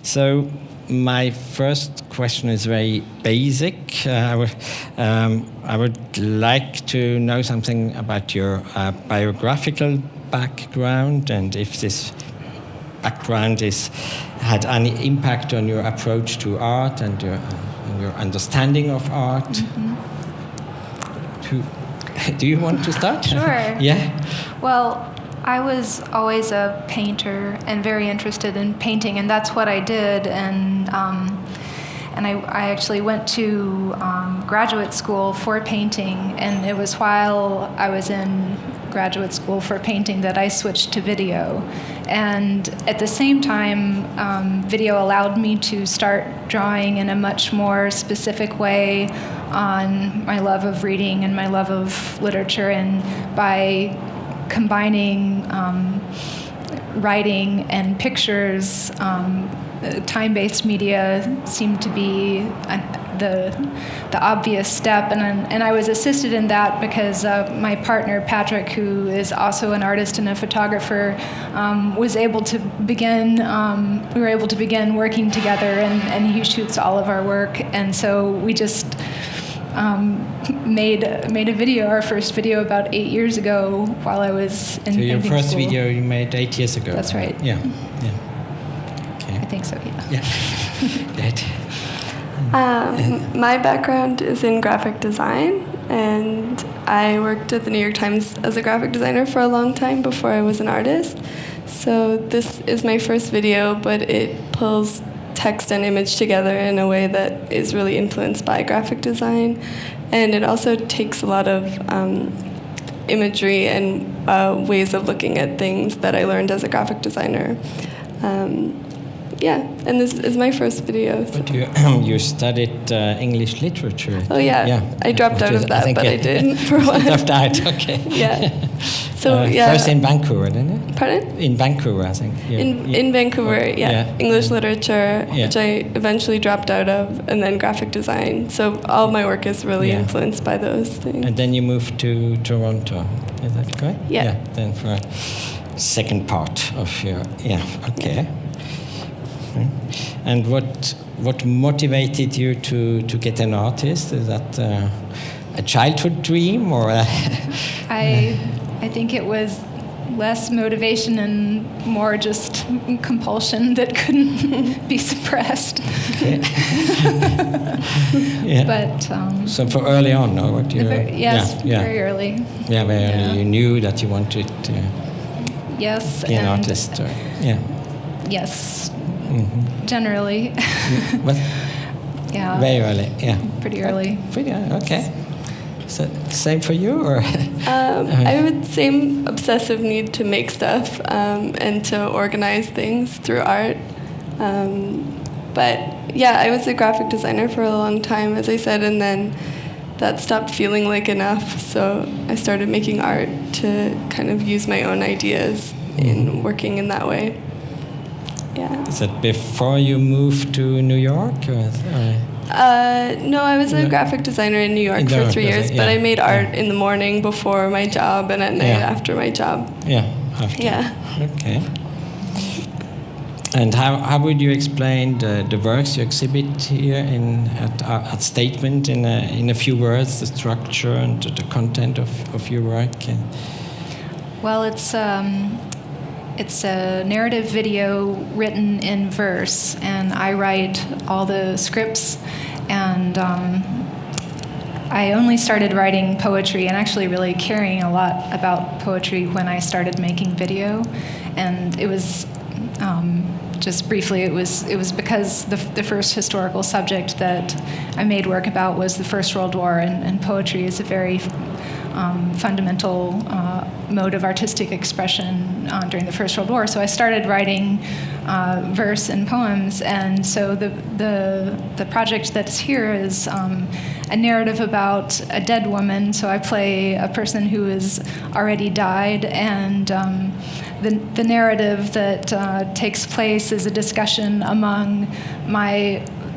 So my first question is very basic. I would like to know something about your biographical background, and if this background had any impact on your approach to art and your understanding of art. Mm-hmm. Do you want to start? Sure. Yeah. Well, I was always a painter and very interested in painting, and that's what I did. And I actually went to graduate school for painting, and it was while I was in graduate school for painting that I switched to video. And at the same time, video allowed me to start drawing in a much more specific way on my love of reading and my love of literature, and by combining writing and pictures, time-based media seemed to be the obvious step, and I was assisted in that because my partner Patrick, who is also an artist and a photographer, was able to begin. We were able to begin working together, and he shoots all of our work, and so we just made a video, our first video, about 8 years ago while I was in. So your first school. video you made 8 years ago. That's right. Yeah. Okay. I think so. Yeah. Yeah. Great. My background is in graphic design, and I worked at the New York Times as a graphic designer for a long time before I was an artist. So this is my first video, but it pulls text and image together in a way that is really influenced by graphic design, and it also takes a lot of imagery and ways of looking at things that I learned as a graphic designer. And this is my first video. So. But you studied English literature. Oh yeah. I dropped out of that, but I did for a while. Dropped out, okay. Yeah. So first in Vancouver, didn't it? Pardon? In Vancouver, I think. In Vancouver, English literature, which I eventually dropped out of, and then graphic design. So all my work is really influenced by those things. And then you moved to Toronto, is that correct? Yeah. Then for a second part of your, okay. And what motivated you to get an artist? Is that a childhood dream, or? I think it was less motivation and more just compulsion that couldn't be suppressed. Okay. But so for early on, no? Very early. Yeah, very early. You knew that you wanted to. Yes. Be an artist. Yes. Mm-hmm. Generally. But yeah. Very early. Yeah. Pretty early. Okay. So same for you, or? I have the same obsessive need to make stuff and to organize things through art. But I was a graphic designer for a long time, as I said, and then that stopped feeling like enough. So I started making art to kind of use my own ideas in working in that way. Yeah. Is that before you moved to New York? No, I was a graphic designer in New York for 3 years, but I made art in the morning before my job and at night after my job. After. Yeah. Okay. And how would you explain the works you exhibit here at Statement in a few words, the structure and the content of your work? Well, it's a narrative video written in verse, and I write all the scripts, and I only started writing poetry and actually really caring a lot about poetry when I started making video. And it was, just briefly, it was because the first historical subject that I made work about was the First World War, and poetry is a very fundamental mode of artistic expression during the First World War. So I started writing verse and poems, and so the project that's here is a narrative about a dead woman. So I play a person who has already died, and the narrative that takes place is a discussion among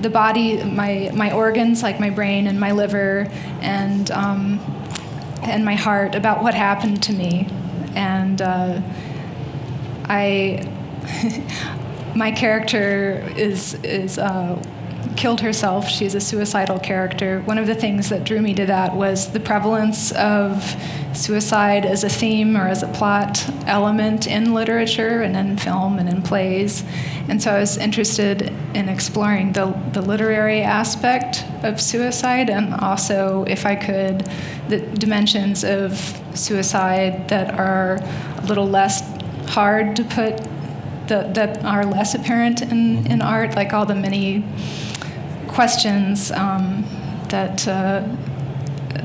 the body, my organs, like my brain and my liver, and my heart, about what happened to me. And my character is killed herself. She's a suicidal character. One of the things that drew me to that was the prevalence of suicide as a theme or as a plot element in literature and in film and in plays. And so I was interested in exploring the literary aspect of suicide, and also, if I could, the dimensions of suicide that are a little less hard to put, that are less apparent in art, like all the many questions that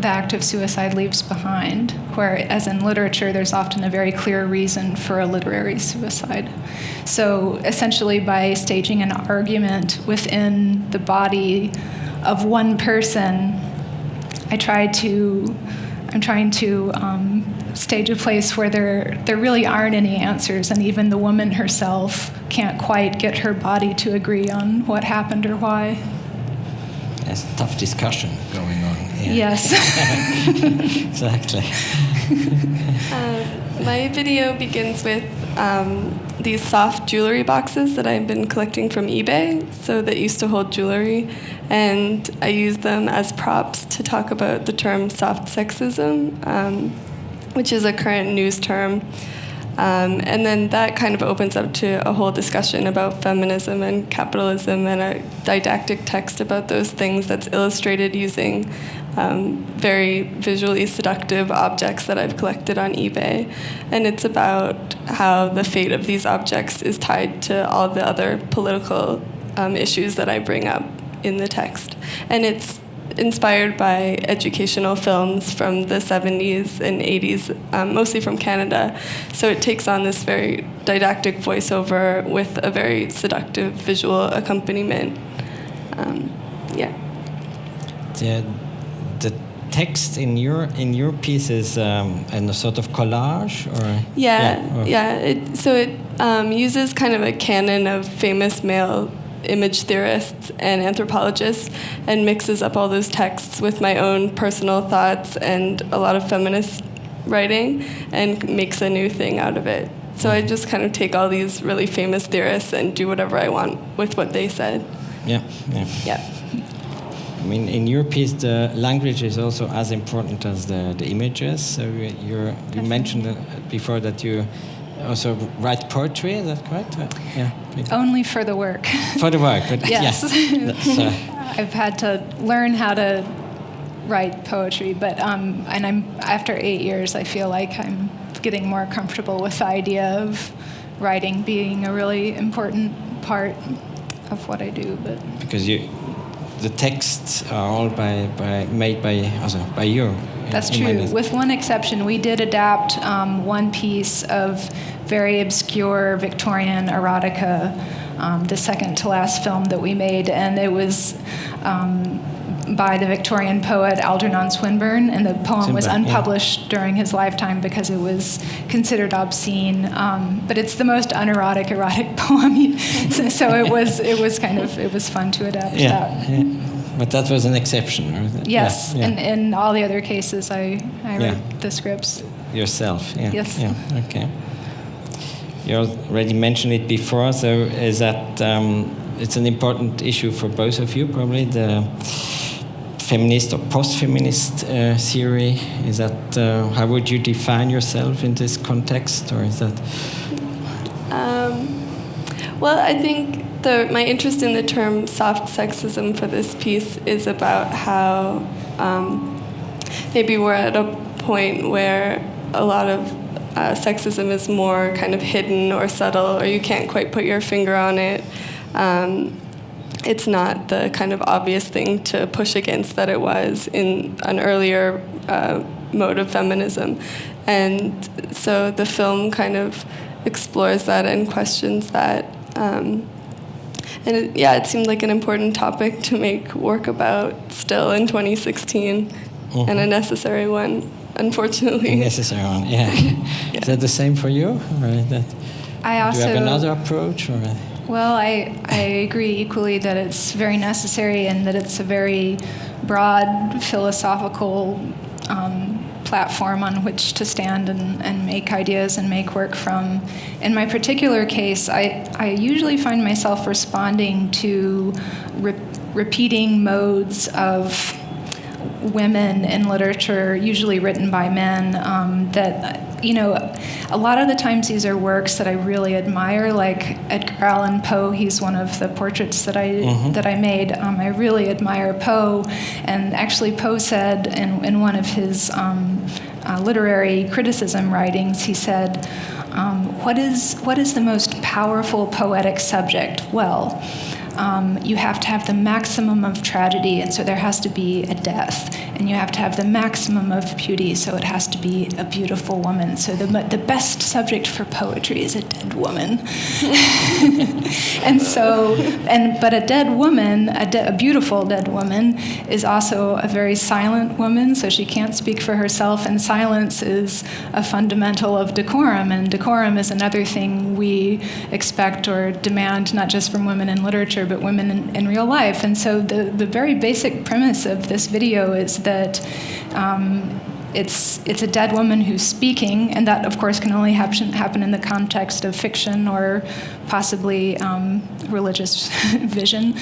the act of suicide leaves behind, whereas in literature there's often a very clear reason for a literary suicide. So essentially, by staging an argument within the body of one person, I'm trying to stage a place where there really aren't any answers, and even the woman herself can't quite get her body to agree on what happened or why. There's a tough discussion going on here. Yes. Exactly. My video begins with these soft jewelry boxes that I've been collecting from eBay, so that used to hold jewelry, and I use them as props to talk about the term soft sexism, which is a current news term. And then that kind of opens up to a whole discussion about feminism and capitalism, and a didactic text about those things that's illustrated using very visually seductive objects that I've collected on eBay. And it's about how the fate of these objects is tied to all the other political issues that I bring up in the text. And it's inspired by educational films from the 70s and 80s, mostly from Canada. So it takes on this very didactic voiceover with a very seductive visual accompaniment. The text in your piece is in a sort of collage, or It uses kind of a canon of famous male image theorists and anthropologists, and mixes up all those texts with my own personal thoughts and a lot of feminist writing, and makes a new thing out of it. So I just kind of take all these really famous theorists and do whatever I want with what they said. Yeah. I mean, in your piece, the language is also as important as the images. So you mentioned before that you also write poetry, is that correct? Only for the work. For the work, but yes. I've had to learn how to write poetry, but and I'm after 8 years, I feel like I'm getting more comfortable with the idea of writing being a really important part of what I do. But because the texts are all made by you. That's true. With one exception, we did adapt one piece of very obscure Victorian erotica, the second to last film that we made, and it was by the Victorian poet Algernon Swinburne, and the poem was unpublished during his lifetime because it was considered obscene. But it's the most unerotic erotic poem, so it was fun to adapt that. Yeah. But that was an exception, or yes, and in all the other cases, I wrote the scripts yourself. Yeah. Yes. Yeah. Okay. You already mentioned it before, so is that it's an important issue for both of you, probably, the feminist or post-feminist theory. Is that how would you define yourself in this context, or is that? Well, I think my interest in the term soft sexism for this piece is about how maybe we're at a point where a lot of sexism is more kind of hidden or subtle, or you can't quite put your finger on it. It's not the kind of obvious thing to push against that it was in an earlier mode of feminism. And so the film kind of explores that and questions that. And it seemed like an important topic to make work about still in 2016, and a necessary one, unfortunately. A necessary one, yeah. Is that the same for you? Or do you have another approach? Or? Well, I agree equally that it's very necessary, and that it's a very broad philosophical platform on which to stand and make ideas and make work from. In my particular case, I usually find myself responding to repeating modes of women in literature, usually written by men, that, a lot of the times these are works that I really admire, like Edgar Allan Poe. He's one of the portraits that I made. I really admire Poe, and actually Poe said in one of his literary criticism writings, he said, what is the most powerful poetic subject? Well, you have to have the maximum of tragedy, and so there has to be a death. And you have to have the maximum of beauty, so it has to be a beautiful woman. So the best subject for poetry is a dead woman. But a dead woman, a beautiful dead woman, is also a very silent woman, so she can't speak for herself, and silence is a fundamental of decorum, and decorum is another thing we expect or demand, not just from women in literature, but women in real life. And so the very basic premise of this video is that it's a dead woman who's speaking, and that, of course, can only happen in the context of fiction or possibly religious vision.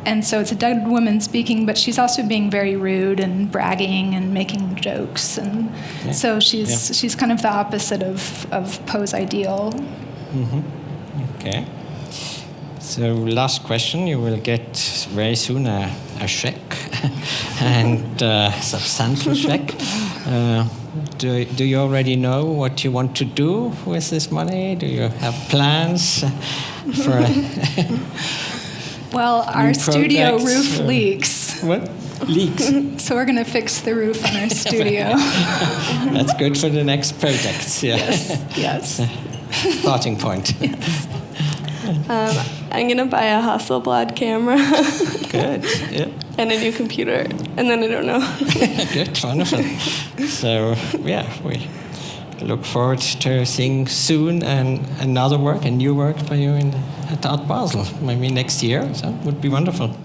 And so it's a dead woman speaking, but she's also being very rude and bragging and making jokes, and so she's kind of the opposite of Poe's ideal. Mm-hmm. Okay. So last question, you will get very soon a check, and substantial check. Do you already know what you want to do with this money? Do you have plans for Well, our studio roof leaks. What? Leaks? So we're going to fix the roof on our studio. That's good for the next projects, yeah. Yes. Starting point. Yes. I'm going to buy a Hasselblad camera. Good, yeah. And a new computer. And then I don't know. Good, wonderful. So, yeah, we look forward to seeing soon a new work by you at Art Basel, maybe next year. So it would be wonderful.